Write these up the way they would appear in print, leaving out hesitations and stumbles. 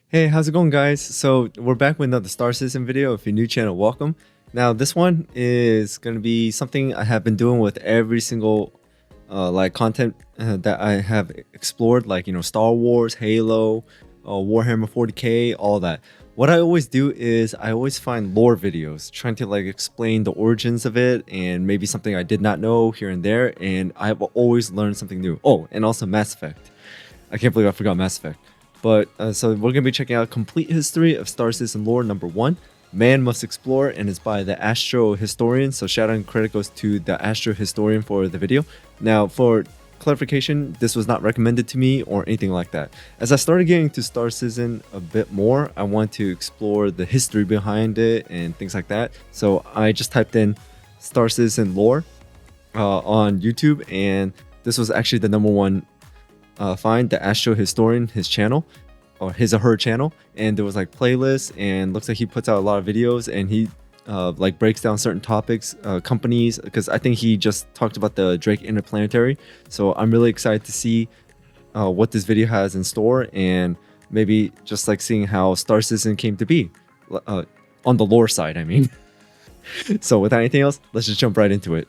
Hey, how's it going, guys? So we're back with another Star Citizen video. If you're new channel, welcome. Now this one is going to be something I have been doing with every single content that I have explored, like Star Wars, Halo, Warhammer 40k, all that. What I always do is I always find lore videos trying to explain the origins of it and maybe something I did not know here and there, and I've always learned something new. Oh, and also Mass Effect. I can't believe I forgot Mass Effect. But so we're going to be checking out Complete History of Star Citizen Lore number 1, Man Must Explore, and it's by the Astro Historian. So shout out and credit goes to the Astro Historian for the video. Now, for clarification, this was not recommended to me or anything like that. As I started getting to Star Citizen a bit more, I want to explore the history behind it and things like that. So I just typed in Star Citizen Lore on YouTube, and this was actually the number one find, the Astro Historian, his channel, or his or her channel, and there was playlists, and looks like he puts out a lot of videos, and he breaks down certain topics, companies, because I think he just talked about the Drake Interplanetary. So I'm really excited to see what this video has in store, and maybe just seeing how Star Citizen came to be on the lore side, I mean. So without anything else, let's just jump right into it.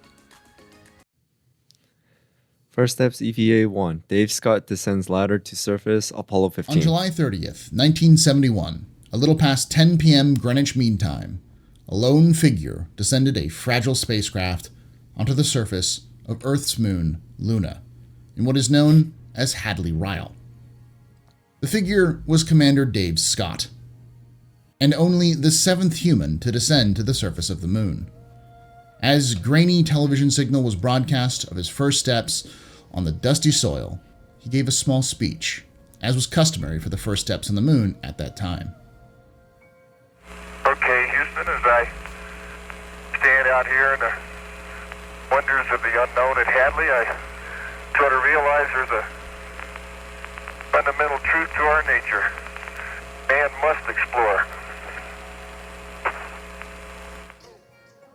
First steps, EVA 1. Dave Scott descends ladder to surface, Apollo 15. On July 30th, 1971, a little past 10 p.m. Greenwich Mean Time, a lone figure descended a fragile spacecraft onto the surface of Earth's moon, Luna, in what is known as Hadley Ryle. The figure was Commander Dave Scott, and only the 7th human to descend to the surface of the moon. As grainy television signal was broadcast of his first steps on the dusty soil, he gave a small speech, as was customary for the first steps on the moon at that time. Okay, Houston, as I stand out here in the wonders of the unknown at Hadley, I sort of realize there's a fundamental truth to our nature. Man must explore.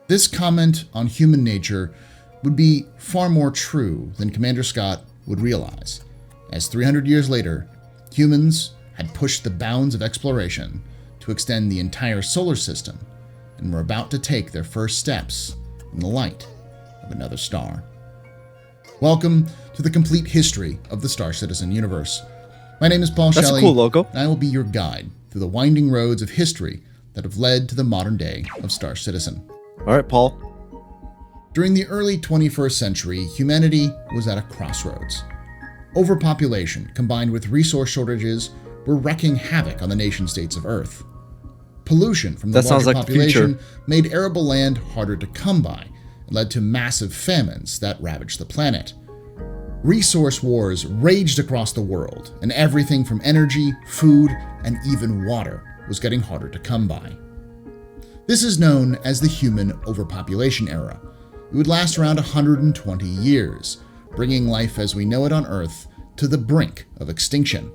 This comment on human nature would be far more true than Commander Scott would realize, as 300 years later, humans had pushed the bounds of exploration to extend the entire solar system and were about to take their first steps in the light of another star. Welcome to the complete history of the Star Citizen universe. My name is Paul Shelley. That's a cool logo. And I will be your guide through the winding roads of history that have led to the modern day of Star Citizen. All right, Paul. During the early 21st century, humanity was at a crossroads. Overpopulation combined with resource shortages were wreaking havoc on the nation-states of Earth. Pollution from the larger population made arable land harder to come by and led to massive famines that ravaged the planet. Resource wars raged across the world, and everything from energy, food, and even water was getting harder to come by. This is known as the human overpopulation era. It would last around 120 years, bringing life as we know it on Earth to the brink of extinction.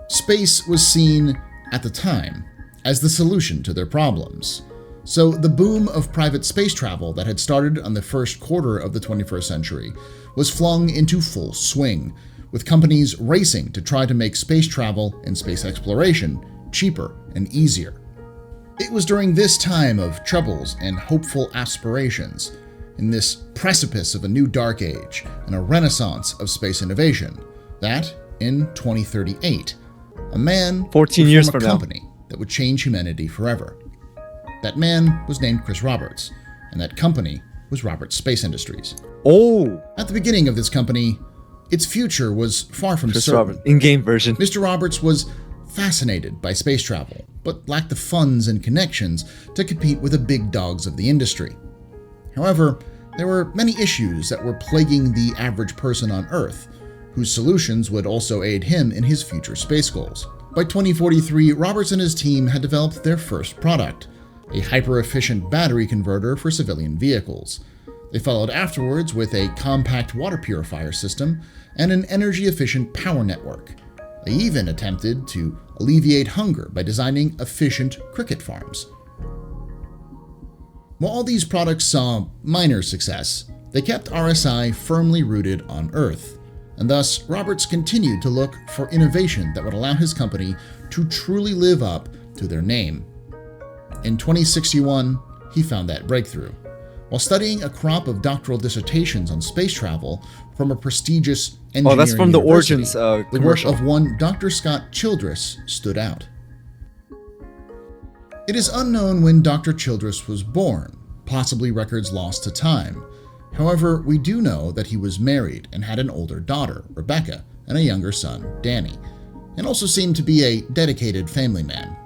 Space was seen, at the time, as the solution to their problems. So the boom of private space travel that had started on the first quarter of the 21st century was flung into full swing, with companies racing to try to make space travel and space exploration cheaper and easier. It was during this time of troubles and hopeful aspirations, in this precipice of a new dark age and a renaissance of space innovation, that, in 2038, a man 14 would years form from a now company that would change humanity forever. That man was named Chris Roberts, and that company was Roberts Space Industries. Oh! At the beginning of this company, its future was far from certain. Roberts, in-game version. Mr. Roberts was fascinated by space travel, but lacked the funds and connections to compete with the big dogs of the industry. However, there were many issues that were plaguing the average person on Earth, whose solutions would also aid him in his future space goals. By 2043, Roberts and his team had developed their first product, a hyper-efficient battery converter for civilian vehicles. They followed afterwards with a compact water purifier system and an energy-efficient power network. They even attempted to alleviate hunger by designing efficient cricket farms. While all these products saw minor success, they kept RSI firmly rooted on Earth, and thus Roberts continued to look for innovation that would allow his company to truly live up to their name. In 2061, he found that breakthrough. While studying a crop of doctoral dissertations on space travel from a prestigious engineering that's from the university, Origins the work commercial. of one Dr. Scott Childress stood out. It is unknown when Dr. Childress was born, possibly records lost to time. However, we do know that he was married and had an older daughter, Rebecca, and a younger son, Danny, and also seemed to be a dedicated family man.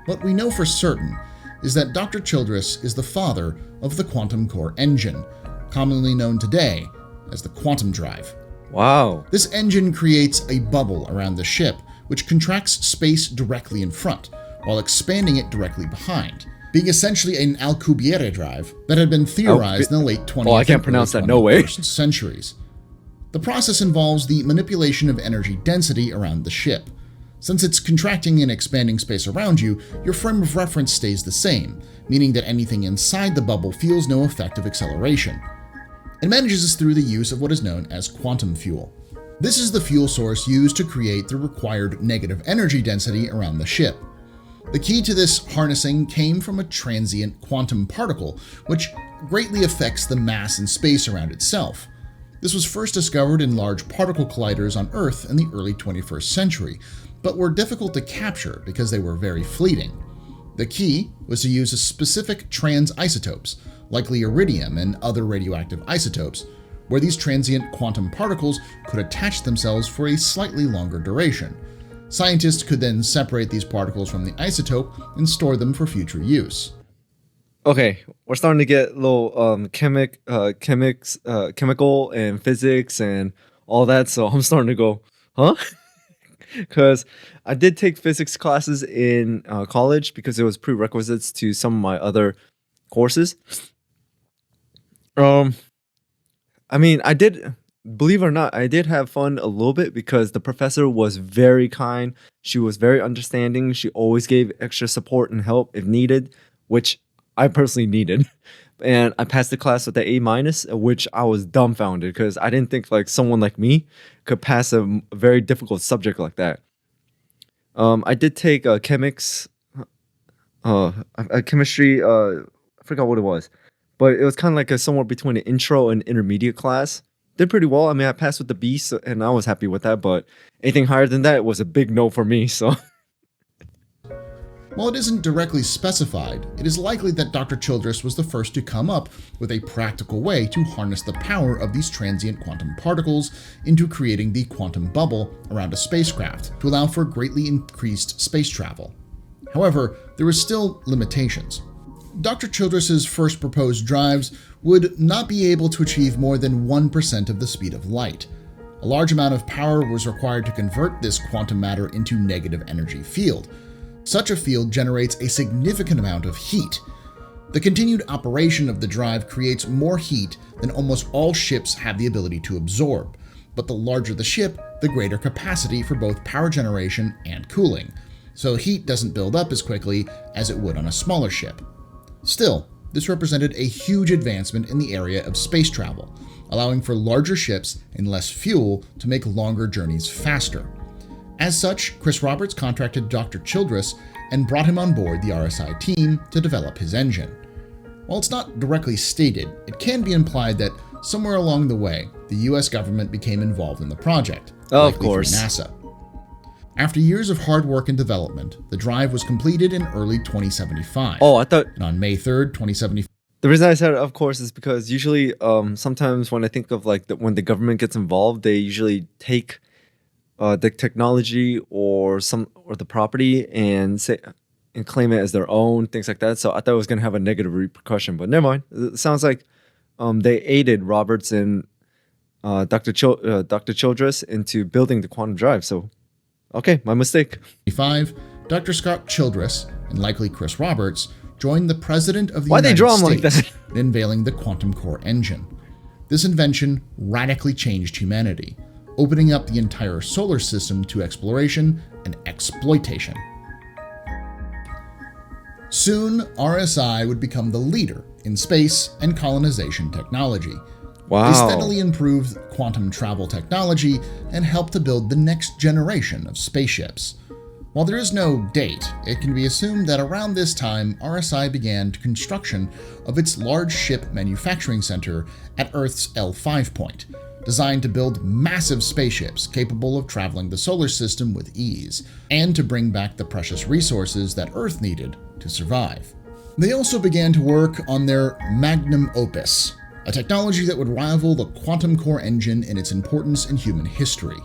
What we know for certain is that Dr. Childress is the father of the quantum core engine, commonly known today as the quantum drive. Wow. This engine creates a bubble around the ship, which contracts space directly in front, while expanding it directly behind, being essentially an Alcubierre drive that had been theorized in the late 20th I can't pronounce and that, no way. 21st centuries. The process involves the manipulation of energy density around the ship. Since it's contracting and expanding space around you, your frame of reference stays the same, meaning that anything inside the bubble feels no effective acceleration. It manages this through the use of what is known as quantum fuel. This is the fuel source used to create the required negative energy density around the ship. The key to this harnessing came from a transient quantum particle, which greatly affects the mass and space around itself. This was first discovered in large particle colliders on Earth in the early 21st century, but were difficult to capture because they were very fleeting. The key was to use specific trans-isotopes, likely iridium and other radioactive isotopes, where these transient quantum particles could attach themselves for a slightly longer duration. Scientists could then separate these particles from the isotope and store them for future use. Okay, we're starting to get a little chemical and physics and all that, so I'm starting to go, huh? Because I did take physics classes in college because it was prerequisites to some of my other courses. I mean, I did, believe it or not, I did have fun a little bit because the professor was very kind. She was very understanding. She always gave extra support and help if needed, which I personally needed. And I passed the class with the A-, which I was dumbfounded because I didn't think like someone like me could pass a very difficult subject like that. I did take chemistry. I forgot what it was, but it was kind of like somewhere between an intro and intermediate class. Did pretty well. I mean, I passed with the B, and I was happy with that. But anything higher than that was a big no for me. So. While it isn't directly specified, it is likely that Dr. Childress was the first to come up with a practical way to harness the power of these transient quantum particles into creating the quantum bubble around a spacecraft to allow for greatly increased space travel. However, there were still limitations. Dr. Childress's first proposed drives would not be able to achieve more than 1% of the speed of light. A large amount of power was required to convert this quantum matter into negative energy field. Such a field generates a significant amount of heat. The continued operation of the drive creates more heat than almost all ships have the ability to absorb, but the larger the ship, the greater capacity for both power generation and cooling, so heat doesn't build up as quickly as it would on a smaller ship. Still, this represented a huge advancement in the area of space travel, allowing for larger ships and less fuel to make longer journeys faster. As such, Chris Roberts contracted Dr. Childress and brought him on board the RSI team to develop his engine. While it's not directly stated, it can be implied that somewhere along the way, the US government became involved in the project, Of likely course. through NASA. After years of hard work and development, the drive was completed in early 2075. Oh, I thought And on May 3rd, 2075, the reason I said of course is because usually, sometimes when I think of like when the government gets involved, they usually take the technology or the property and claim it as their own, things like that. So I thought it was gonna have a negative repercussion, but never mind. It sounds like they aided Roberts and Dr. Childress into building the quantum drive. So, okay, my mistake. Dr. Scott Childress, and likely Chris Roberts, joined the President of the Why'd they United draw him like States that? in unveiling the quantum core engine. This invention radically changed humanity, opening up the entire solar system to exploration and exploitation. Soon, RSI would become the leader in space and colonization technology. Wow. They steadily improved quantum travel technology and helped to build the next generation of spaceships. While there is no date, it can be assumed that around this time, RSI began construction of its large ship manufacturing center at Earth's L5 point, designed to build massive spaceships capable of traveling the solar system with ease, and to bring back the precious resources that Earth needed to survive. They also began to work on their magnum opus, a technology that would rival the quantum core engine in its importance in human history: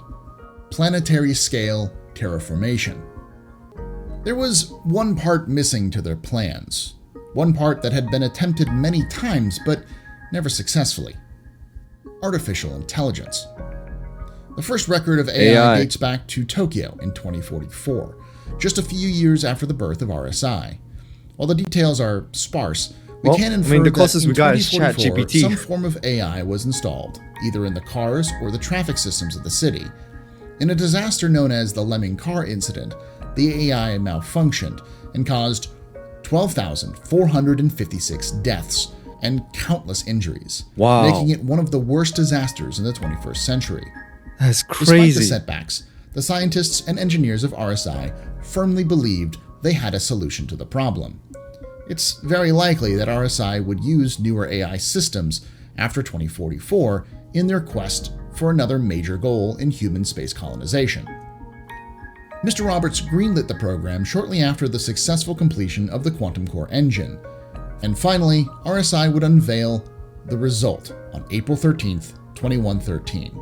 planetary scale terraformation. There was one part missing to their plans, one part that had been attempted many times but never successfully: artificial intelligence. The first record of AI dates back to Tokyo in 2044, just a few years after the birth of RSI. While the details are sparse, we can infer the closest that in we got is 2044, ChatGPT. some form of AI was installed, either in the cars or the traffic systems of the city. In a disaster known as the Lemming Car Incident, the AI malfunctioned and caused 12,456 deaths and countless injuries, making it one of the worst disasters in the 21st century. That's Despite crazy. the setbacks, the scientists and engineers of RSI firmly believed they had a solution to the problem. It's very likely that RSI would use newer AI systems after 2044 in their quest for another major goal in human space colonization. Mr. Roberts greenlit the program shortly after the successful completion of the quantum core engine. And finally, RSI would unveil the result on April 13th, 2113.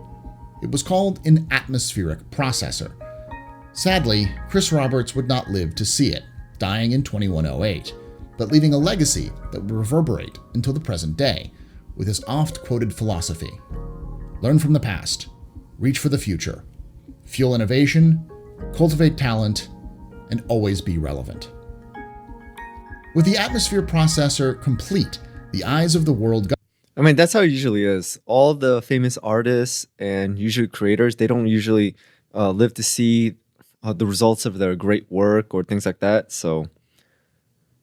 It was called an atmospheric processor. Sadly, Chris Roberts would not live to see it, dying in 2108, but leaving a legacy that will reverberate until the present day with his oft-quoted philosophy: learn from the past, reach for the future, fuel innovation, cultivate talent, and always be relevant. With the atmosphere processor complete, the eyes of the world I mean, that's how it usually is. All the famous artists and usually creators, they don't usually live to see the results of their great work or things like that. So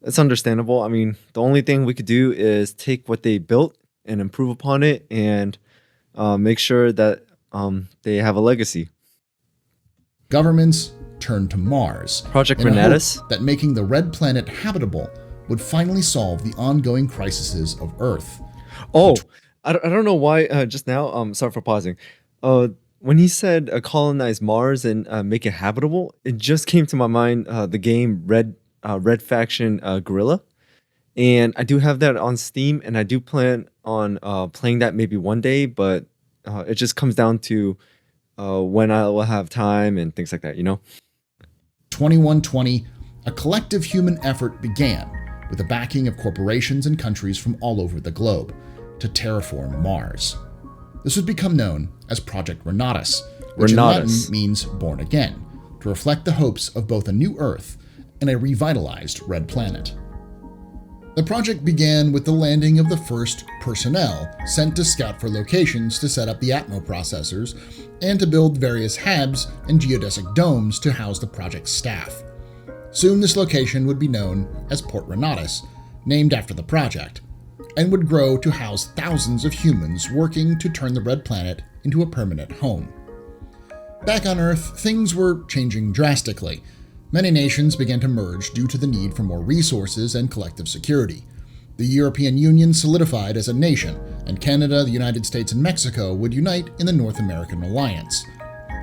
it's understandable. I mean, the only thing we could do is take what they built and improve upon it and make sure that they have a legacy. governments turned to Mars Project in a Renatus? hope that making the red planet habitable would finally solve the ongoing crises of Earth. Oh, I don't know why just now, sorry for pausing. When he said colonize Mars and make it habitable, it just came to my mind the game Red Faction Guerrilla. And I do have that on Steam, and I do plan on playing that maybe one day, but it just comes down to when I will have time and things like that, you know? 2120, a collective human effort began with the backing of corporations and countries from all over the globe to terraform Mars. This would become known as Project Renatus, which in Latin means born again, to reflect the hopes of both a new Earth and a revitalized red planet. The project began with the landing of the first personnel sent to scout for locations to set up the Atmo processors and to build various HABs and geodesic domes to house the project's staff. Soon this location would be known as Port Renatus, named after the project, and would grow to house thousands of humans working to turn the red planet into a permanent home. Back on Earth, things were changing drastically. Many nations began to merge due to the need for more resources and collective security. The European Union solidified as a nation, and Canada, the United States, and Mexico would unite in the North American Alliance.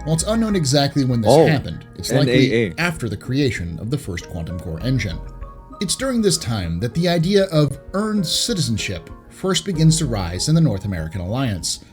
While it's unknown exactly when this happened, it's likely after the creation of the first quantum core engine. It's during this time that the idea of earned citizenship first begins to rise in the North American Alliance.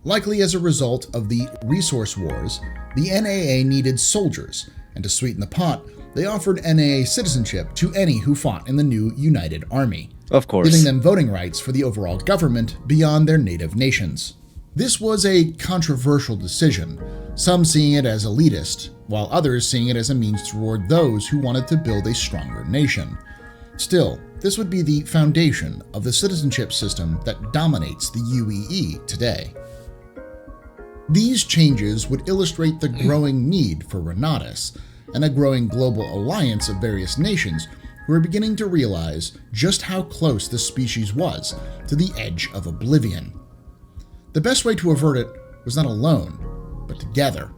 Likely as a result of the resource wars, the NAA needed soldiers, and to sweeten the pot, they offered NAA citizenship to any who fought in the new United Army, of course, giving them voting rights for the overall government beyond their native nations. This was a controversial decision, some seeing it as elitist, while others seeing it as a means to reward those who wanted to build a stronger nation. Still, this would be the foundation of the citizenship system that dominates the UEE today. These changes would illustrate the growing need for Renatus and a growing global alliance of various nations who are beginning to realize just how close the species was to the edge of oblivion. The best way to avert it was not alone, but together.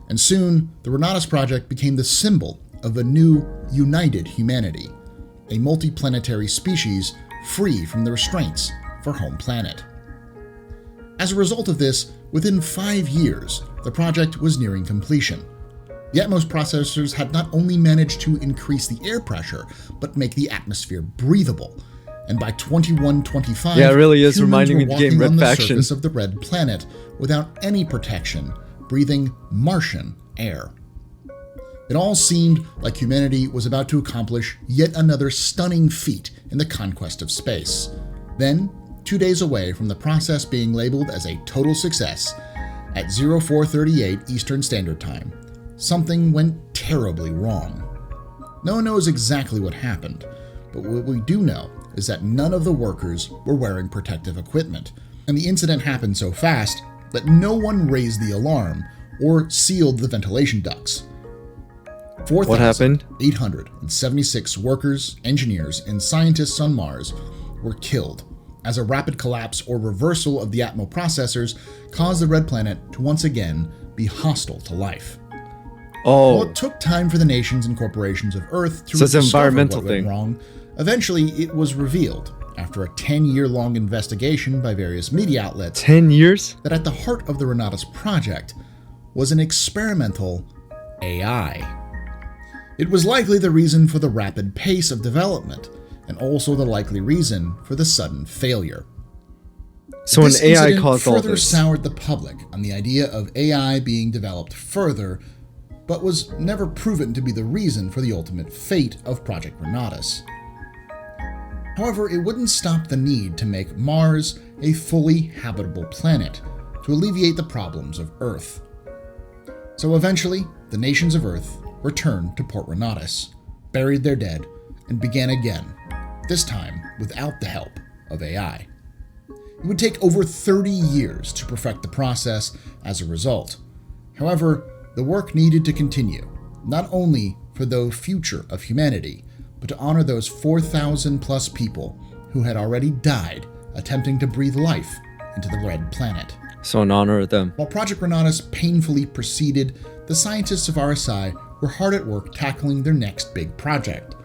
And soon, the Renatus project became the symbol of a new, united humanity, a multiplanetary species free from the restraints of our home planet. As a result of this, within 5 years, the project was nearing completion. The Atmos processors had not only managed to increase the air pressure, but make the atmosphere breathable. And by 2125, yeah, it really is humans reminding were me of the game walking Red on the Faction. surface of the red planet without any protection, breathing Martian air. It all seemed like humanity was about to accomplish yet another stunning feat in the conquest of space. Then, 2 days away from the process being labeled as a total success, at 0438 Eastern Standard Time, something went terribly wrong. No one knows exactly what happened, but what we do know is that none of the workers were wearing protective equipment, and the incident happened so fast that no one raised the alarm or sealed the ventilation ducts. What happened? 4,876 workers, engineers, and scientists on Mars were killed as a rapid collapse or reversal of the Atmo processors caused the red planet to once again be hostile to life. Oh, While it took time for the nations and corporations of Earth to So it's an discover environmental what went thing. wrong, eventually it was revealed, after a 10-year-long investigation by various media outlets, 10 years? that at the heart of the Renatus project was an experimental AI. It was likely the reason for the rapid pace of development, and also the likely reason for the sudden failure. So an This AI incident caused all further this. soured the public on the idea of AI being developed further, but was never proven to be the reason for the ultimate fate of Project Renatus. However, it wouldn't stop the need to make Mars a fully habitable planet to alleviate the problems of Earth. So eventually, the nations of Earth returned to Port Renatus, buried their dead, and began again, this time without the help of AI. It would take over 30 years to perfect the process as a result. However, the work needed to continue, not only for the future of humanity, but to honor those 4,000 plus people who had already died attempting to breathe life into the red planet. So in honor of them. While Project Renatus painfully proceeded, the scientists of RSI were hard at work tackling their next big project.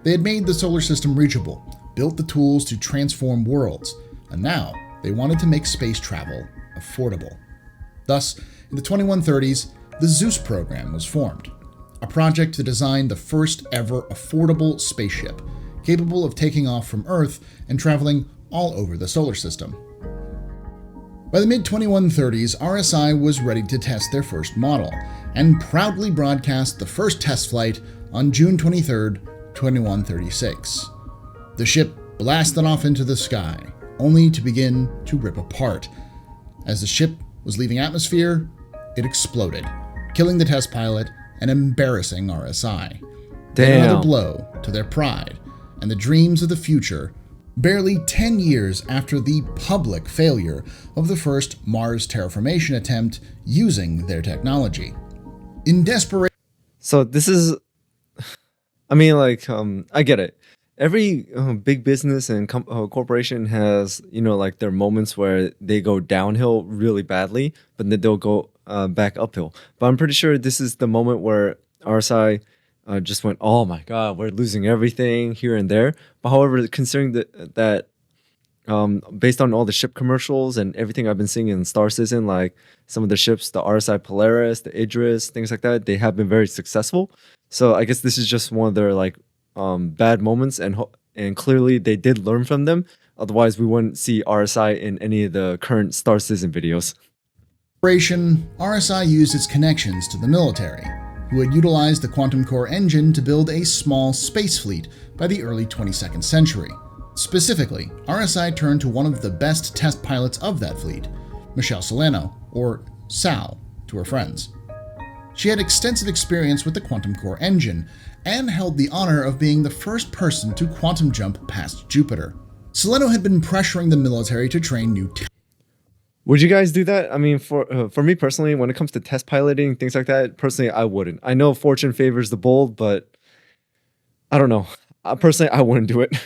They had made the solar system reachable, built the tools to transform worlds, and now they wanted to make space travel affordable. Thus, in the 2130s, the Zeus program was formed, a project to design the first ever affordable spaceship, capable of taking off from Earth and traveling all over the solar system. By the mid-2130s, RSI was ready to test their first model, and proudly broadcast the first test flight on June 23, 2136. The ship blasted off into the sky, only to begin to rip apart. As the ship was leaving atmosphere, it exploded, killing the test pilot and embarrassing RSI. Damn. Another blow to their pride and the dreams of the future, barely 10 years after the public failure of the first Mars terraformation attempt using their technology. In desperation, So this is, I mean, like, I get it. Every big business and corporation has, like their moments where they go downhill really badly, but then they'll go back uphill. But I'm pretty sure this is the moment where RSI just went, oh my God, we're losing everything here and there. But however, considering that based on all the ship commercials and everything I've been seeing in Star Citizen, like some of the ships, the RSI Polaris, the Idris, things like that, they have been very successful. So I guess this is just one of their like bad moments, and clearly they did learn from them. Otherwise, we wouldn't see RSI in any of the current Star Citizen videos. RSI used its connections to the military, who had utilized the quantum core engine to build a small space fleet by the early 22nd century. Specifically, RSI turned to one of the best test pilots of that fleet, Michelle Solano, or Sal to her friends. She had extensive experience with the quantum core engine and held the honor of being the first person to quantum jump past Jupiter. Solano had been pressuring the military to train new Would you guys do that? I mean, for me personally, when it comes to test piloting, things like that, personally, I wouldn't. I know fortune favors the bold, but I don't know. Personally, I wouldn't do it.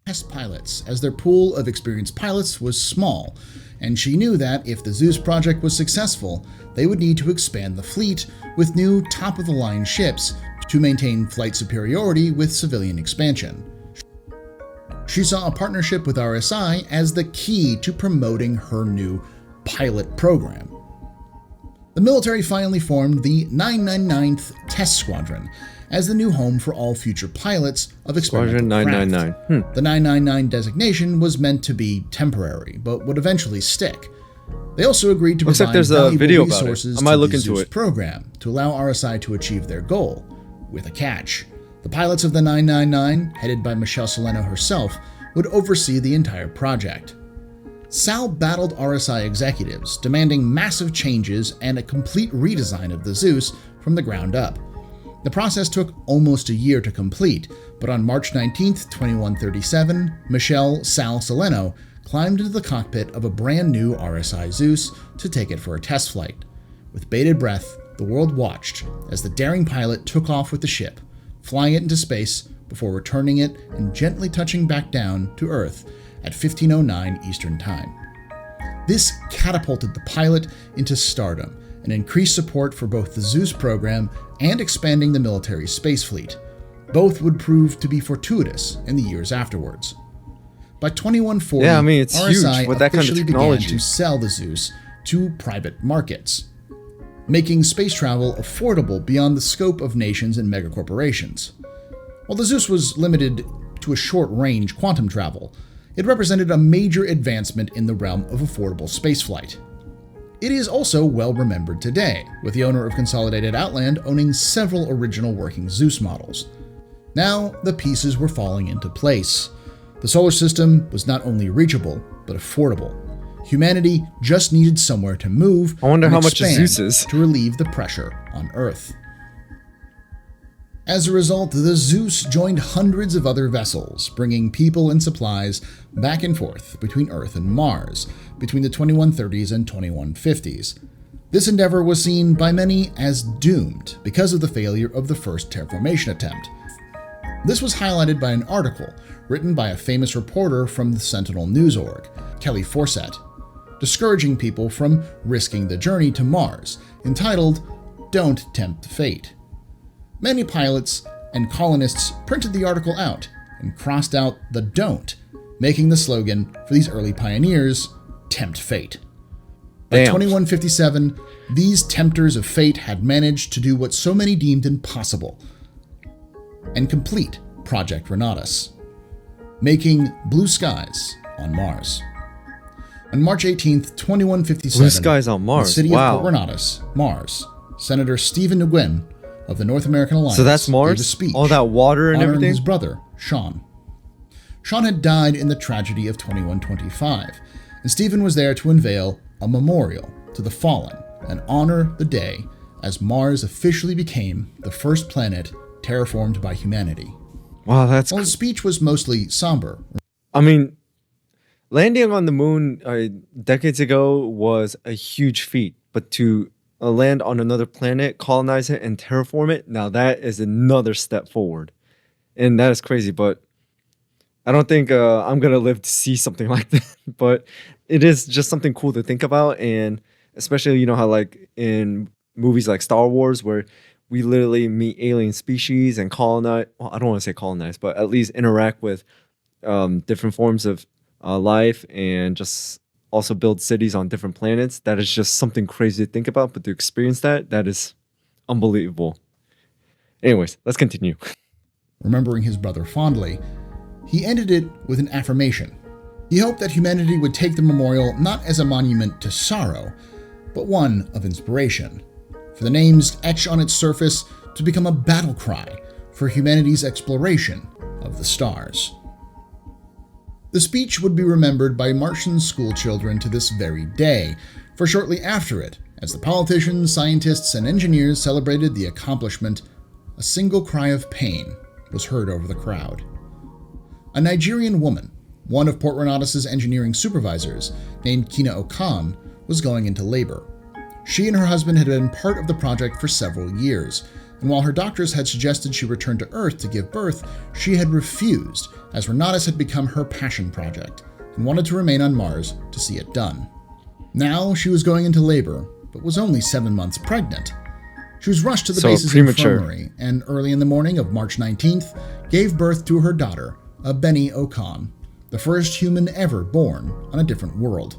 test pilots, as their pool of experienced pilots was small, and she knew that if the Zeus project was successful, they would need to expand the fleet with new top-of-the-line ships to maintain flight superiority with civilian expansion. She saw a partnership with RSI as the key to promoting her new pilot program. The military finally formed the 999th Test Squadron as the new home for all future pilots of experimental Squadron craft. 999. The 999 designation was meant to be temporary, but would eventually stick. They also agreed to Looks like provide there's a valuable video about it. resources I might to look the into Zeus it. program to allow RSI to achieve their goal, with a catch. The pilots of the 999, headed by Michelle Soleno herself, would oversee the entire project. Sal battled RSI executives, demanding massive changes and a complete redesign of the Zeus from the ground up. The process took almost a year to complete, but on March 19, 2137, Michelle Sal Soleno climbed into the cockpit of a brand new RSI Zeus to take it for a test flight. With bated breath, the world watched as the daring pilot took off with the ship, flying it into space before returning it and gently touching back down to Earth at 15:09 Eastern Time. This catapulted the pilot into stardom and increased support for both the Zeus program and expanding the military space fleet. Both would prove to be fortuitous in the years afterwards. By 2140, it's RSI huge with that kind of officially began technology. to sell the Zeus to private markets, making space travel affordable beyond the scope of nations and megacorporations. While the Zeus was limited to a short-range quantum travel, it represented a major advancement in the realm of affordable spaceflight. It is also well remembered today, with the owner of Consolidated Outland owning several original working Zeus models. Now, the pieces were falling into place. The solar system was not only reachable, but affordable. Humanity just needed somewhere to move I wonder and how much expand Zeus is. to relieve the pressure on Earth. As a result, the Zeus joined hundreds of other vessels, bringing people and supplies back and forth between Earth and Mars between the 2130s and 2150s. This endeavor was seen by many as doomed because of the failure of the first terraformation attempt. This was highlighted by an article written by a famous reporter from the Sentinel News Org, Kelly Forsett, discouraging people from risking the journey to Mars, entitled, "Don't Tempt Fate." Many pilots and colonists printed the article out and crossed out the "don't," making the slogan for these early pioneers, "Tempt Fate." By Damn. 2157, these tempters of fate had managed to do what so many deemed impossible and complete Project Renatus, making blue skies on Mars. On March 18th, 2157, Blue skies on Mars. the city Wow. of Port Renatus, Mars, Senator Stephen Nguyen of the North American Alliance So that's gave Mars? a speech All that water and honoring everything? his brother, Sean. Sean had died in the tragedy of 2125, and Stephen was there to unveil a memorial to the fallen and honor the day as Mars officially became the first planet terraformed by humanity. Wow, that's While his speech was mostly somber, I mean, landing on the moon decades ago was a huge feat, but to land on another planet, colonize it, and terraform it, now that is another step forward. And that is crazy, but I don't think I'm going to live to see something like that. But it is just something cool to think about. And especially, you know, how like in movies like Star Wars, where we literally meet alien species and colonize, well, I don't want to say colonize, but at least interact with different forms of life and just also build cities on different planets. That is just something crazy to think about, but to experience that, that is unbelievable. Anyways, let's continue. remembering his brother fondly, he ended it with an affirmation. He hoped that humanity would take the memorial not as a monument to sorrow, but one of inspiration, for the names etched on its surface to become a battle cry for humanity's exploration of the stars. The speech would be remembered by Martian schoolchildren to this very day, for shortly after it, as the politicians, scientists, and engineers celebrated the accomplishment, a single cry of pain was heard over the crowd. A Nigerian woman, one of Port Renatus' engineering supervisors, named Kina Okan, was going into labor. She and her husband had been part of the project for several years, and while her doctors had suggested she return to Earth to give birth, she had refused, as Renatus had become her passion project, and wanted to remain on Mars to see it done. Now she was going into labor, but was only 7 months pregnant. She was rushed to the base's premature. infirmary, and early in the morning of March 19th, gave birth to her daughter, a Benny Ocon, the first human ever born on a different world.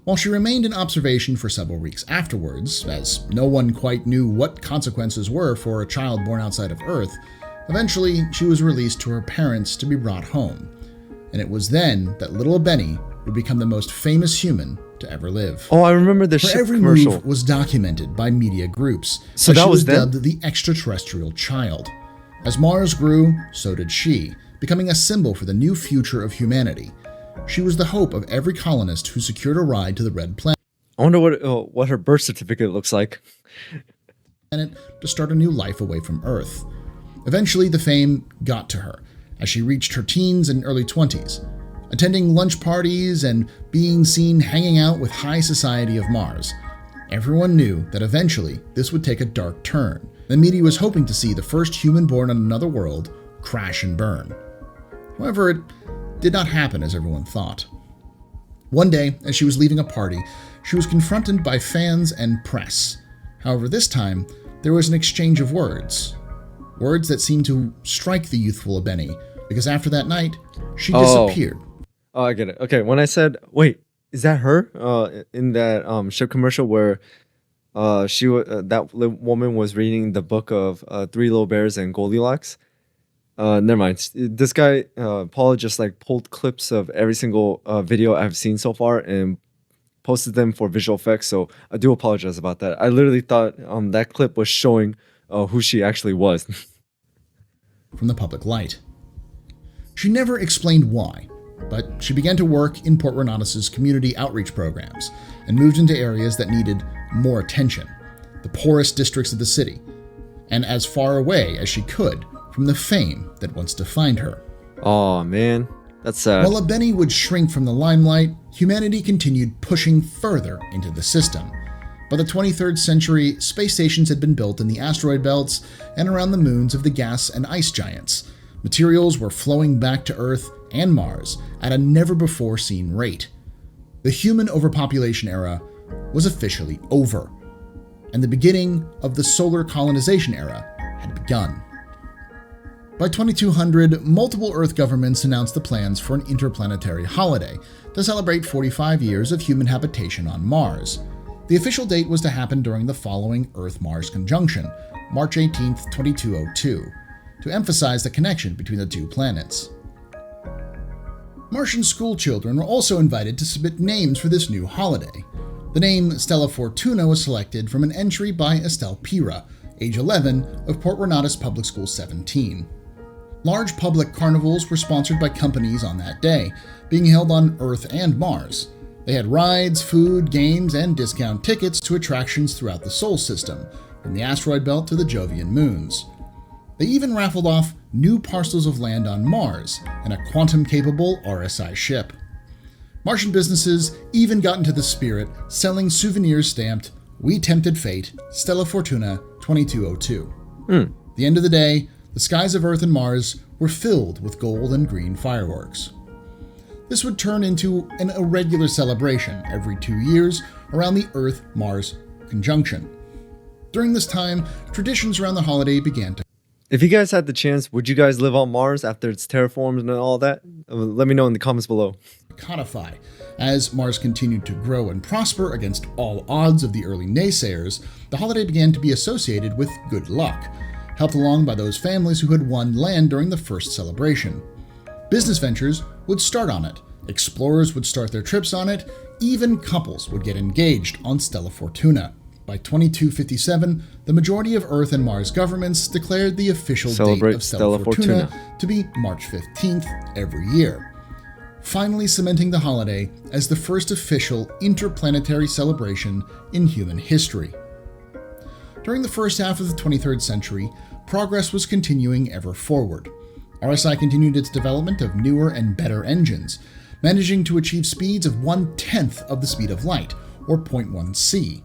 While she remained in observation for several weeks afterwards, as no one quite knew what consequences were for a child born outside of Earth, eventually she was released to her parents to be brought home. And it was then that little Benny would become the most famous human to ever live. Oh, I remember the ship every commercial. move was documented by media groups. So as that she was then? dubbed the extraterrestrial child. As Mars grew, so did she, becoming a symbol for the new future of humanity. She was the hope of every colonist who secured a ride to the Red Planet. I wonder what her birth certificate looks like. To start a new life away from Earth. Eventually, the fame got to her as she reached her teens and early 20s, attending lunch parties and being seen hanging out with high society of Mars. Everyone knew that eventually this would take a dark turn. The media was hoping to see the first human born on another world crash and burn. However, it did not happen as everyone thought. One day, as she was leaving a party, she was confronted by fans and press. However, this time, there was an exchange of words. Words that seemed to strike the youthful Benny, because after that night, she disappeared. Oh, I get it. Okay, when I said, wait, is that her? In that ship commercial where that woman was reading the book of Three Little Bears and Goldilocks? Never mind. This guy, Paul, just like pulled clips of every single video I've seen so far and posted them for visual effects. So I do apologize about that. I literally thought that clip was showing who she actually was. From the public light. She never explained why, but she began to work in Port Renatus' community outreach programs and moved into areas that needed more attention, the poorest districts of the city, and as far away as she could from the fame that once defined her. Oh man, that's sad. While Benny would shrink from the limelight, humanity continued pushing further into the system. By the 23rd century, space stations had been built in the asteroid belts and around the moons of the gas and ice giants. Materials were flowing back to Earth and Mars at a never-before-seen rate. The human overpopulation era was officially over, and the beginning of the solar colonization era had begun. By 2200, multiple Earth governments announced the plans for an interplanetary holiday to celebrate 45 years of human habitation on Mars. The official date was to happen during the following Earth-Mars conjunction, March 18, 2202, to emphasize the connection between the two planets. Martian school children were also invited to submit names for this new holiday. The name Stella Fortuna was selected from an entry by Estelle Pira, age 11, of Port Renatus Public School 17. Large public carnivals were sponsored by companies on that day, being held on Earth and Mars. They had rides, food, games, and discount tickets to attractions throughout the Sol system, from the asteroid belt to the Jovian moons. They even raffled off new parcels of land on Mars and a quantum-capable RSI ship. Martian businesses even got into the spirit, selling souvenirs stamped, "We Tempted Fate, Stella Fortuna, 2202. At the end of the day, the skies of Earth and Mars were filled with gold and green fireworks. This would turn into an irregular celebration every 2 years around the Earth-Mars conjunction. During this time, traditions around the holiday began to... If you guys had the chance, would you guys live on Mars after it's terraformed and all that? Let me know in the comments below. Codify. As Mars continued to grow and prosper against all odds of the early naysayers, the holiday began to be associated with good luck, helped along by those families who had won land during the first celebration. Business ventures would start on it, explorers would start their trips on it, even couples would get engaged on Stella Fortuna. By 2257, the majority of Earth and Mars governments declared the official date of Stella Fortuna to be March 15th every year, finally cementing the holiday as the first official interplanetary celebration in human history. During the first half of the 23rd century, progress was continuing ever forward. RSI continued its development of newer and better engines, managing to achieve speeds of 1/10 of the speed of light, or 0.1 c.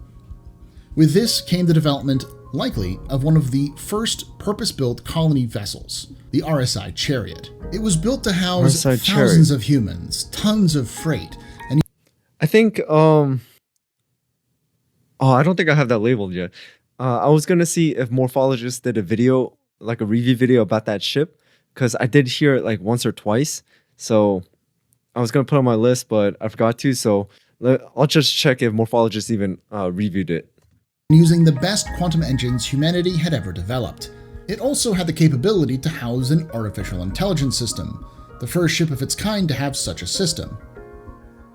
With this came the development, likely, of one of the first purpose-built colony vessels, the RSI Chariot. It was built to house thousands of humans, tons of freight, and... I think Oh, I don't think I have that labeled yet. I was gonna see if Morphologist did a video, like a review video about that ship, because I did hear it like once or twice. So I was gonna put it on my list, but I forgot to. So I'll just check if Morphologist even reviewed it. Using the best quantum engines humanity had ever developed. It also had the capability to house an artificial intelligence system, the first ship of its kind to have such a system.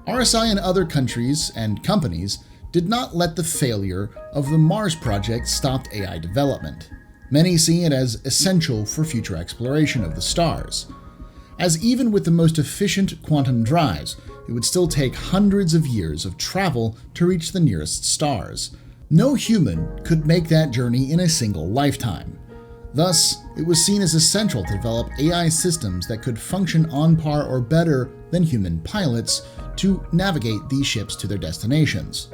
RSI and other countries and companies did not let the failure of the Mars project stop AI development. Many see it as essential for future exploration of the stars, as even with the most efficient quantum drives, it would still take hundreds of years of travel to reach the nearest stars. No human could make that journey in a single lifetime. Thus, it was seen as essential to develop AI systems that could function on par or better than human pilots to navigate these ships to their destinations.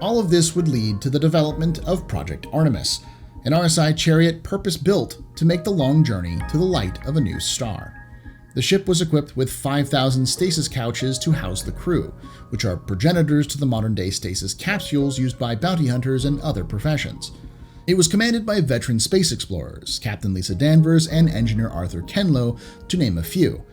All of this would lead to the development of Project Artemis, an RSI chariot purpose-built to make the long journey to the light of a new star. The ship was equipped with 5,000 stasis couches to house the crew, which are progenitors to the modern-day stasis capsules used by bounty hunters and other professions. It was commanded by veteran space explorers, Captain Lisa Danvers and Engineer Arthur Kenlow, to name a few,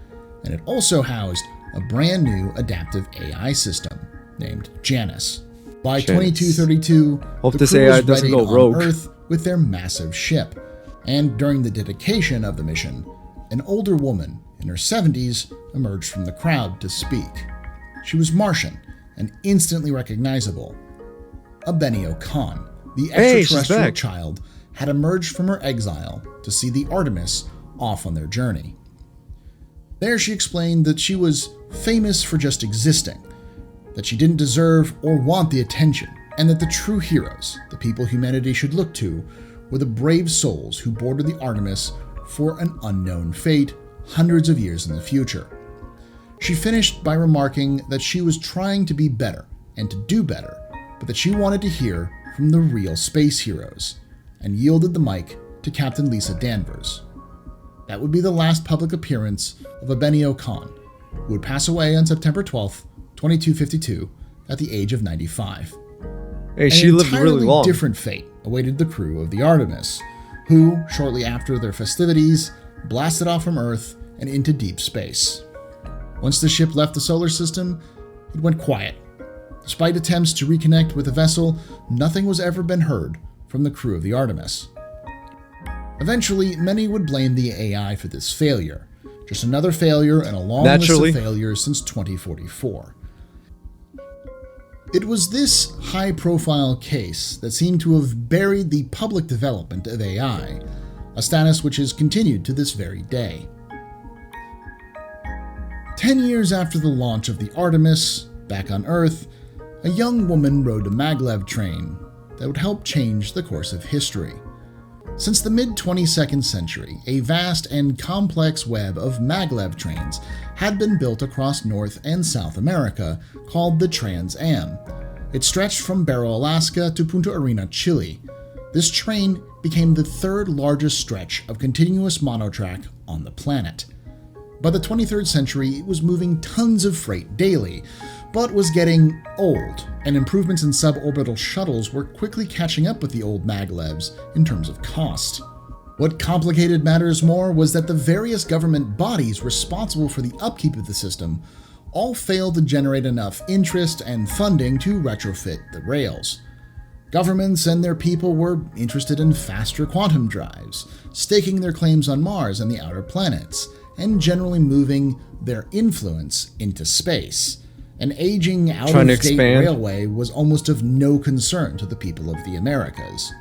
and it also housed a brand new adaptive AI system named Janus. By 2232, Hope the this crew AI was doesn't readied go on rogue. Earth with their massive ship, and during the dedication of the mission, an older woman in her 70s emerged from the crowd to speak. She was Martian and instantly recognizable. Abenio Khan, the extraterrestrial child, had emerged from her exile to see the Artemis off on their journey. There she explained that she was famous for just existing, that she didn't deserve or want the attention, and that the true heroes, the people humanity should look to, were the brave souls who boarded the Artemis for an unknown fate hundreds of years in the future. She finished by remarking that she was trying to be better and to do better, but that she wanted to hear from the real space heroes, and yielded the mic to Captain Lisa Danvers. That would be the last public appearance of Abenio Khan, who would pass away on September 12th, 2252, at the age of 95. Hey, she lived really long. An entirely different fate awaited the crew of the Artemis, who, shortly after their festivities, blasted off from Earth and into deep space. Once the ship left the solar system, it went quiet. Despite attempts to reconnect with the vessel, nothing was ever been heard from the crew of the Artemis. Eventually, many would blame the AI for this failure. Just another failure in a long list of failures since 2044. It was this high-profile case that seemed to have buried the public development of AI, a status which has continued to this very day. 10 years after the launch of the Artemis, back on Earth, a young woman rode a maglev train that would help change the course of history. Since the mid-22nd century, a vast and complex web of maglev trains had been built across North and South America called the Trans Am. It stretched from Barrow, Alaska to Punta Arenas, Chile. This train became the third largest stretch of continuous monotrack on the planet. By the 23rd century, it was moving tons of freight daily, but was getting old, and improvements in suborbital shuttles were quickly catching up with the old maglevs in terms of cost. What complicated matters more was that the various government bodies responsible for the upkeep of the system all failed to generate enough interest and funding to retrofit the rails. Governments and their people were interested in faster quantum drives, staking their claims on Mars and the outer planets, and generally moving their influence into space. An aging, out-of-date railway was almost of no concern to the people of the Americas.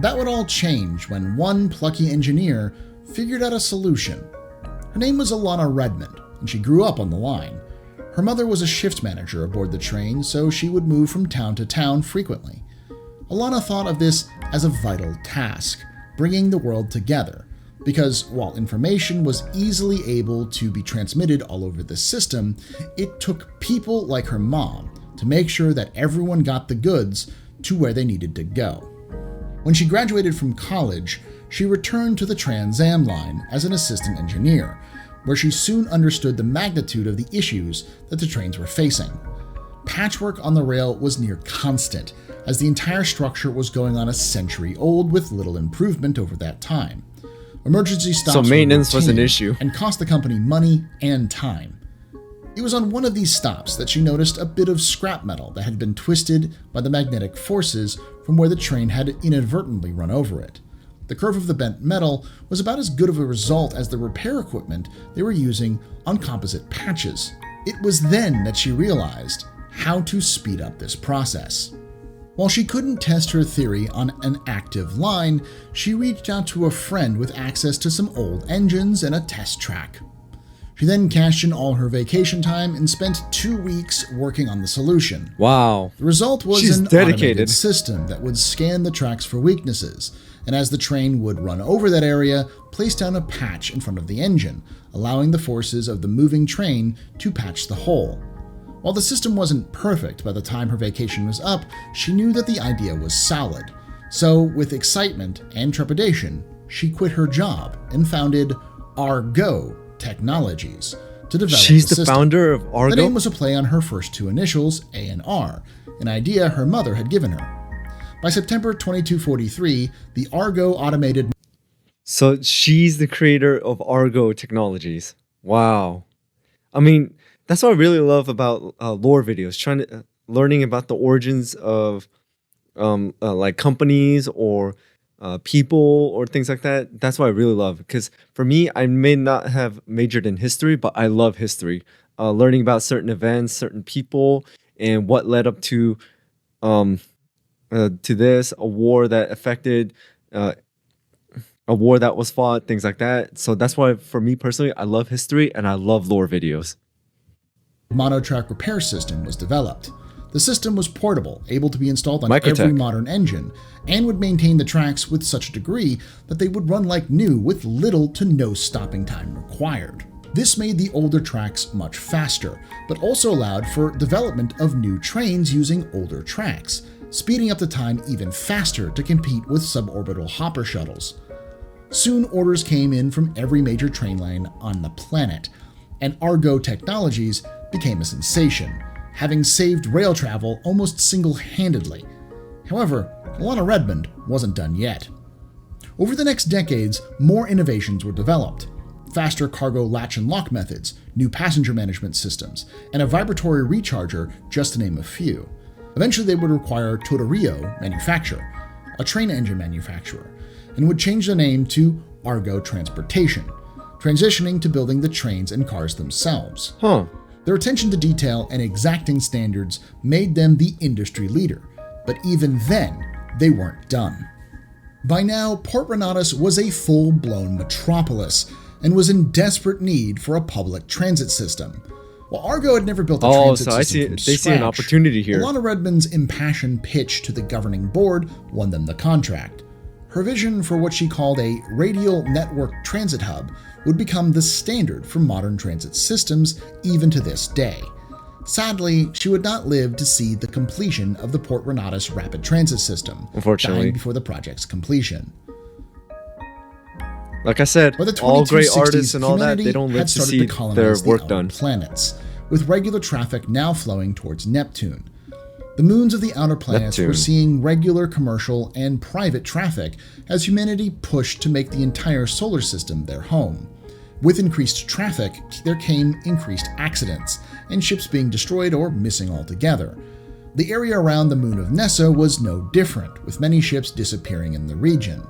That would all change when one plucky engineer figured out a solution. Her name was Alana Redmond, and she grew up on the line. Her mother was a shift manager aboard the train, so she would move from town to town frequently. Alana thought of this as a vital task, bringing the world together, because while information was easily able to be transmitted all over the system, it took people like her mom to make sure that everyone got the goods to where they needed to go. When she graduated from college, she returned to the Trans Am line as an assistant engineer, where she soon understood the magnitude of the issues that the trains were facing. Patchwork on the rail was near constant, as the entire structure was going on a century old with little improvement over that time. Emergency stops So maintenance were was an routine issue. and cost the company money and time. It was on one of these stops that she noticed a bit of scrap metal that had been twisted by the magnetic forces from where the train had inadvertently run over it. The curve of the bent metal was about as good of a result as the repair equipment they were using on composite patches. It was then that she realized how to speed up this process. While she couldn't test her theory on an active line, she reached out to a friend with access to some old engines and a test track. She then cashed in all her vacation time and spent 2 weeks working on the solution. Wow. The result was She's an dedicated. automated system that would scan the tracks for weaknesses, and as the train would run over that area, place down a patch in front of the engine, allowing the forces of the moving train to patch the hole. While the system wasn't perfect by the time her vacation was up, she knew that the idea was solid. So, with excitement and trepidation, she quit her job and founded Argo Technologies to develop She's the the system. founder of Argo? The name was a play on her first two initials, A and R, an idea her mother had given her. By September 2243, the Argo automated... So she's the creator of Argo Technologies. Wow. I mean, that's what I really love about lore videos, trying to learning about the origins of like companies or people or things like that. That's what I really love, because for me, I may not have majored in history, but I love history. Learning about certain events, certain people, and what led up to this, a war that affected, a war that was fought, things like that. So that's why, for me personally, I love history and I love lore videos. monotrack repair system was developed. The system was portable, able to be installed on Microtech. every modern engine, and would maintain the tracks with such a degree that they would run like new with little to no stopping time required. This made the older tracks much faster, but also allowed for development of new trains using older tracks, speeding up the time even faster to compete with suborbital hopper shuttles. Soon orders came in from every major train line on the planet, and Argo Technologies became a sensation, having saved rail travel almost single-handedly. However, Alana Redmond wasn't done yet. Over the next decades, more innovations were developed. Faster cargo latch and lock methods, new passenger management systems, and a vibratory recharger, just to name a few. Eventually they would require Todorio manufacture, a train engine manufacturer, and would change the name to Argo Transportation, transitioning to building the trains and cars themselves. Their attention to detail and exacting standards made them the industry leader, but even then, they weren't done. By now, Port Renatus was a full-blown metropolis and was in desperate need for a public transit system. While Argo had never built a transit system from they see an scratch, opportunity here. Alana Redmond's impassioned pitch to the governing board won them the contract. Her vision for what she called a radial network transit hub would become the standard for modern transit systems even to this day. Sadly, she would not live to see the completion of the Port Renatus rapid transit system, Unfortunately. dying before the project's completion. Like I said, By the all great 2260s, artists and all that, humanity they don't live had to started see to colonize their the work outer done. planets, with regular traffic now flowing towards Neptune. The moons of the outer planets were seeing regular commercial and private traffic as humanity pushed to make the entire solar system their home. With increased traffic, there came increased accidents, and ships being destroyed or missing altogether. The area around the moon of Nesso was no different, with many ships disappearing in the region.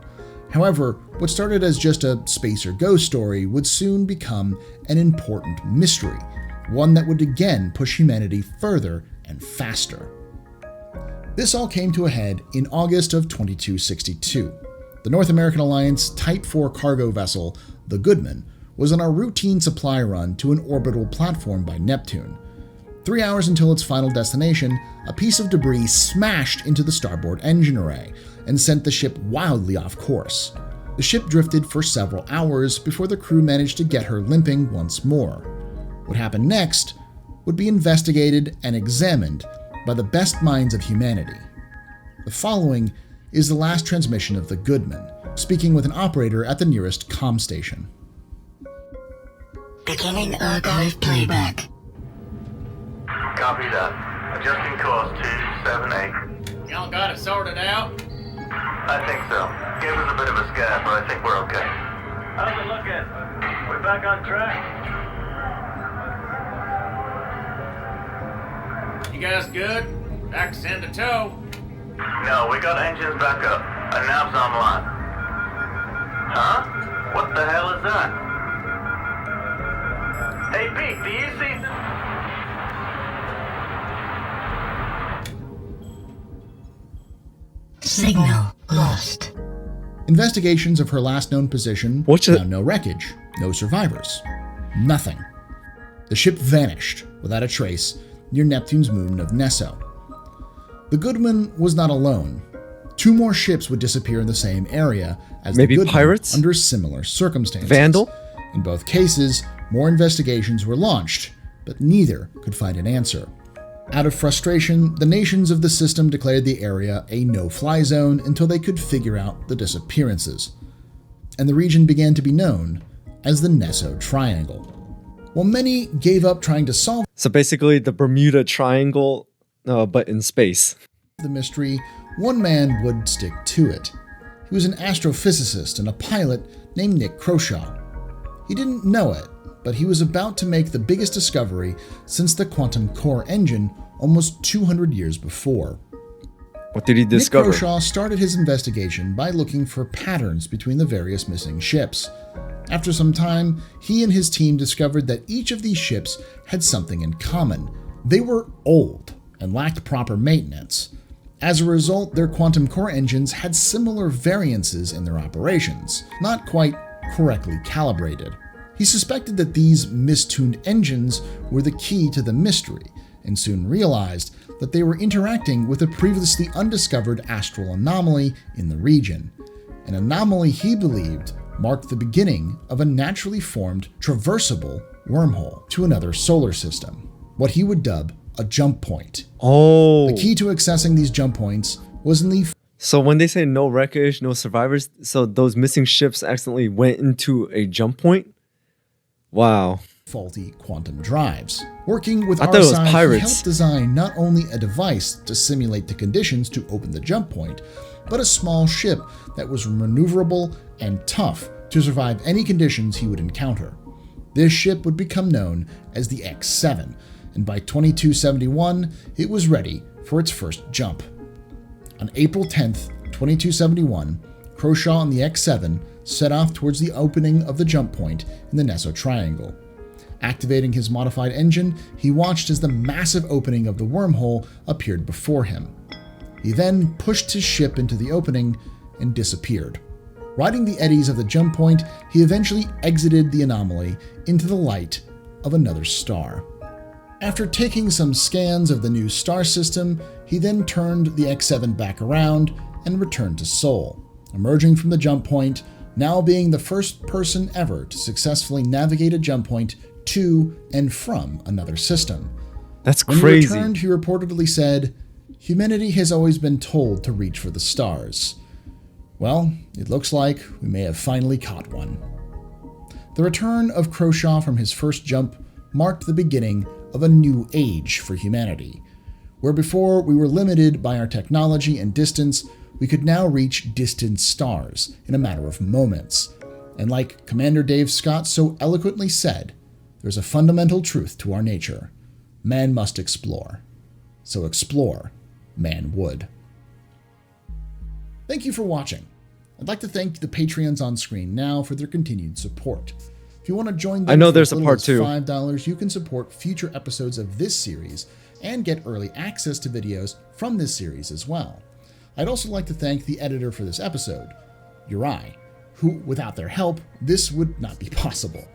However, what started as just a space or ghost story would soon become an important mystery, one that would again push humanity further and faster. This all came to a head in August of 2262. The North American Alliance Type 4 cargo vessel, the Goodman, was on a routine supply run to an orbital platform by Neptune. 3 hours until its final destination, a piece of debris smashed into the starboard engine array and sent the ship wildly off course. The ship drifted for several hours before the crew managed to get her limping once more. What happened next would be investigated and examined by the best minds of humanity. The following is the last transmission of the Goodman, speaking with an operator at the nearest comm station. Beginning archive playback. Copy that. Adjusting course 278. Y'all got it sorted out? I think so. Gave us a bit of a scare, but I think we're okay. How's it looking? We're back on track. You guys good? Back to send a tow. No, we got engines back up. And nav's online. Huh? What the hell is that? Hey, Pete, do you see... Signal lost. Investigations of her last known position found no wreckage, no survivors, nothing. The ship vanished without a trace near Neptune's moon of Nesso. The Goodman was not alone. 2 more ships would disappear in the same area as Maybe the Goodman pirates? under similar circumstances. Vandal? In both cases, more investigations were launched, but neither could find an answer. Out of frustration, the nations of the system declared the area a no-fly zone until they could figure out the disappearances. And the region began to be known as the Nesso Triangle. While many gave up trying to solve So basically the Bermuda Triangle, but in space. the mystery, one man would stick to it. He was an astrophysicist and a pilot named Nick Croshaw. He didn't know it, but he was about to make the biggest discovery since the quantum core engine almost 200 years before. What did he discover? Nick Croshaw started his investigation by looking for patterns between the various missing ships. After some time, he and his team discovered that each of these ships had something in common. They were old and lacked proper maintenance. As a result, their quantum core engines had similar variances in their operations, not quite correctly calibrated. He suspected that these mistuned engines were the key to the mystery, and soon realized that they were interacting with a previously undiscovered astral anomaly in the region. An anomaly he believed marked the beginning of a naturally formed traversable wormhole to another solar system, what he would dub a jump point. Oh. The key to accessing these jump points was in the So when they say no wreckage, no survivors, so those missing ships accidentally went into a jump point? Wow. faulty quantum drives. Working with I thought it was RSI, he pirates. helped design not only a device to simulate the conditions to open the jump point, but a small ship that was maneuverable and tough to survive any conditions he would encounter. This ship would become known as the X-7, and by 2271, it was ready for its first jump. On April 10th, 2271, Croshaw and the X-7 set off towards the opening of the jump point in the Nesso Triangle. Activating his modified engine, he watched as the massive opening of the wormhole appeared before him. He then pushed his ship into the opening and disappeared. Riding the eddies of the jump point, he eventually exited the anomaly into the light of another star. After taking some scans of the new star system, he then turned the X-7 back around and returned to Sol, emerging from the jump point, now being the first person ever to successfully navigate a jump point to and from another system. That's When crazy. he returned, he reportedly said, "Humanity has always been told to reach for the stars. Well, it looks like we may have finally caught one." The return of Croshaw from his first jump marked the beginning of a new age for humanity. Where before we were limited by our technology and distance, we could now reach distant stars in a matter of moments. And like Commander Dave Scott so eloquently said, there's a fundamental truth to our nature. Man must explore. So explore, man would. Thank you for watching. I'd like to thank the Patreons on screen now for their continued support. If you want to join them, I know for there's as a little part as two. $5, you can support future episodes of this series and get early access to videos from this series as well. I'd also like to thank the editor for this episode, Uri, who, without their help, this would not be possible.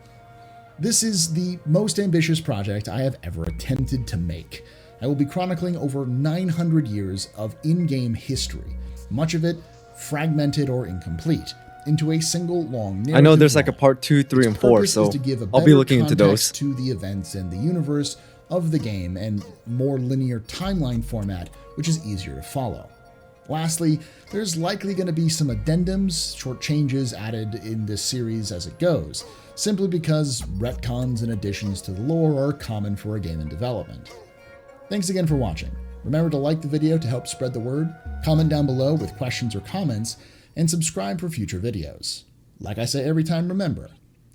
This is the most ambitious project I have ever attempted to make. I will be chronicling over 900 years of in-game history, much of it fragmented or incomplete, into a single long narrative. I know there's like a line. part 2, 3, Its and 4, purpose is so to give a I'll be better looking into those. context to the events and the universe of the game and more linear timeline format, which is easier to follow. Lastly, there's likely going to be some addendums, short changes added in this series as it goes, simply because retcons and additions to the lore are common for a game in development. Thanks again for watching. Remember to like the video to help spread the word, comment down below with questions or comments, and subscribe for future videos. Like I say every time, remember,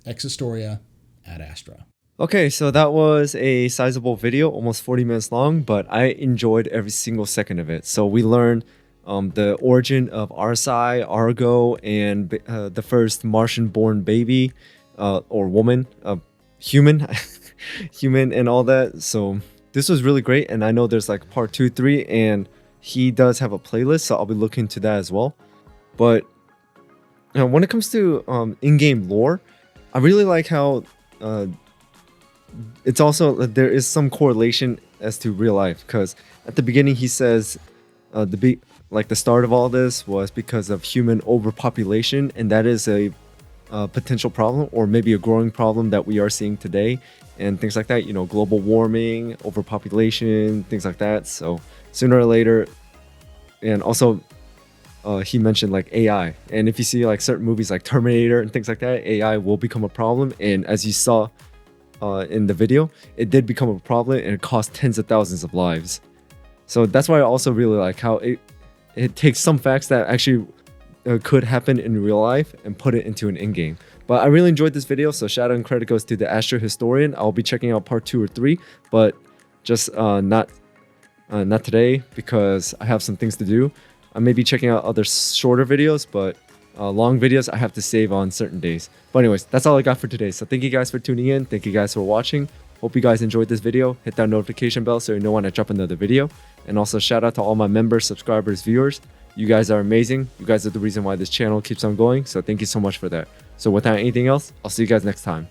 ex historia ad astra. Okay, so that was a sizable video, almost 40 minutes long, but I enjoyed every single second of it. So we learned the origin of Arsi, Argo, and the first Martian-born baby or woman, human, human, and all that. So this was really great, and I know there's like part 2, 3, and he does have a playlist, so I'll be looking to that as well. But when it comes to in-game lore, I really like how it's also there is some correlation as to real life, because at the beginning he says the start of all this was because of human overpopulation, and that is a potential problem, or maybe a growing problem that we are seeing today, and things like that, you know, global warming, overpopulation, things like that. So sooner or later, and also he mentioned like AI, and if you see like certain movies like Terminator and things like that, AI will become a problem, and as you saw in the video, it did become a problem, and it cost tens of thousands of lives. So that's why I also really like how it takes some facts that actually could happen in real life and put it into an in-game. But I really enjoyed this video, so shout out and credit goes to the Astro Historian. I'll be checking out part 2 or 3, but just not today, because I have some things to do. I may be checking out other shorter videos, but long videos I have to save on certain days. But anyways, that's all I got for today. So thank you guys for tuning in. Thank you guys for watching. Hope you guys enjoyed this video. Hit that notification bell so you know when I drop another video. And also shout out to all my members, subscribers, viewers. You guys are amazing. You guys are the reason why this channel keeps on going. So thank you so much for that. So without anything else, I'll see you guys next time.